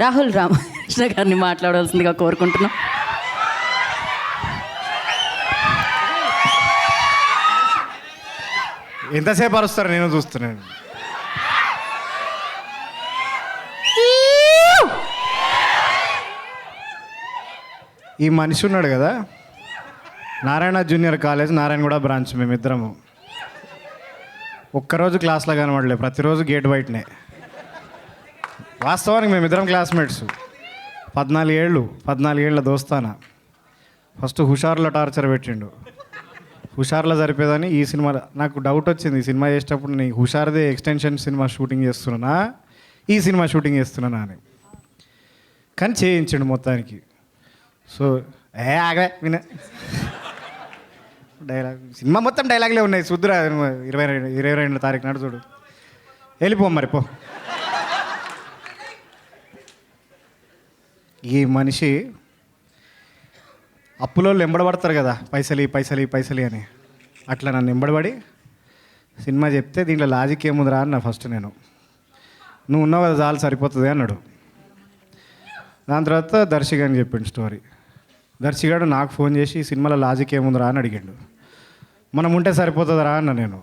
రాహుల్ రామకృష్ణ గారిని మాట్లాడవలసిందిగా కోరుకుంటున్నాం. ఎంతసేపు అరుస్తారు నేను చూస్తున్నాను. ఈ మనిషి ఉన్నాడు కదా, Narayana junior college Narayanaguda branch, మేమిద్దరము ఒక్కరోజు క్లాస్లో కనబడలే, ప్రతిరోజు గేట్ బయటనే. వాస్తవానికి మేమిద్దరం క్లాస్మేట్స్, 14 ఏళ్ళ దోస్తాన. ఫస్ట్ హుషార్లో టార్చర్ పెట్టిండు, హుషార్లో సరిపోయేదని ఈ సినిమా నాకు డౌట్ వచ్చింది. ఈ సినిమా చేసేటప్పుడు నేను హుషార్దే ఎక్స్టెన్షన్ సినిమా షూటింగ్ చేస్తున్నానా, ఈ సినిమా షూటింగ్ చేస్తున్నానా అని. కానీ చేయించిండు మొత్తానికి. సో ఆగా విన డైలాగ్, సినిమా మొత్తం డైలాగ్లే ఉన్నాయి. చూద్దురా 22 తారీఖు నాడు చూడు. వెళ్ళిపో మరి పో. ఈ మనిషి అప్పులో ఎంబడబడతారు కదా, పైసలి అని. అట్లా నన్ను ఎంబడబడి సినిమా చెప్తే దీంట్లో లాజిక్ ఏముందిరా అన్న. ఫస్ట్ నేను, నువ్వు ఉన్నావు కదా చాలు సరిపోతుంది అన్నాడు. దాని తర్వాత దర్శి అని చెప్పిండు స్టోరీ. దర్శిగాడు నాకు ఫోన్ చేసి ఈ సినిమాలో లాజిక్ ఏముందిరా అని అడిగాడు. మనం ఉంటే సరిపోతుందిరా అన్న నేను.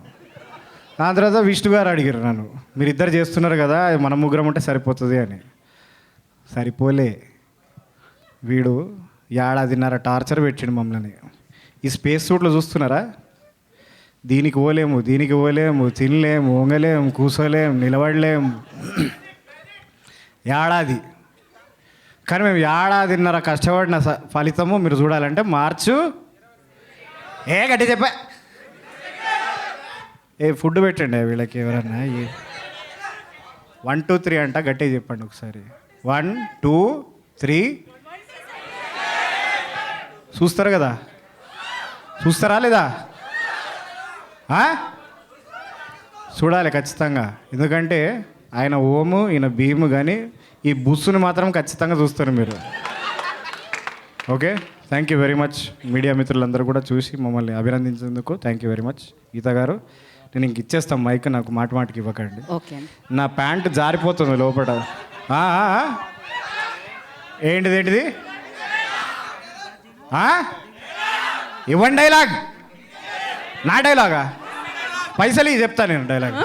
దాని తర్వాత విష్ణు గారు అడిగారు నన్ను, మీరిద్దరు చేస్తున్నారు కదా మనం ముగ్గురం ఉంటే సరిపోతుంది అని. సరిపోలే, వీడు 1.5 టార్చర్ పెట్టిండు మమ్మల్ని. ఈ స్పేస్ సూట్లో చూస్తున్నారా, దీనికి పోలేము తినలేము, వంగలేము, కూర్చోలేము, నిలబడలేము. ఏడాది. కానీ మేము 1.5 కష్టపడిన ఫలితము మీరు చూడాలంటే మార్చు గట్టి చెప్పా. ఫుడ్ పెట్టండి వీళ్ళకి ఎవరన్నా. 1 2 3 అంట, గట్టిగా చెప్పండి ఒకసారి. 1 2 3. చూస్తారా లేదా? చూడాలి ఖచ్చితంగా. ఎందుకంటే ఆయన ఓము, ఈయన భీము, కానీ ఈ బుస్సుని మాత్రం ఖచ్చితంగా చూస్తారు మీరు. Okay, thank you very much. Media మిత్రులందరూ కూడా చూసి మమ్మల్ని అభినందించేందుకు థ్యాంక్ యూ వెరీ మచ్. గీత గారు, నేను ఇంక ఇచ్చేస్తాను మైక్, నాకు మాటికి ఇవ్వకండి. ఓకే. నా ప్యాంటు జారిపోతుంది లోపల. ఏంటిది? ఇవ్వండి డైలాగ్. నా డైలాగా? పైసలు చెప్తా నేను డైలాగ్.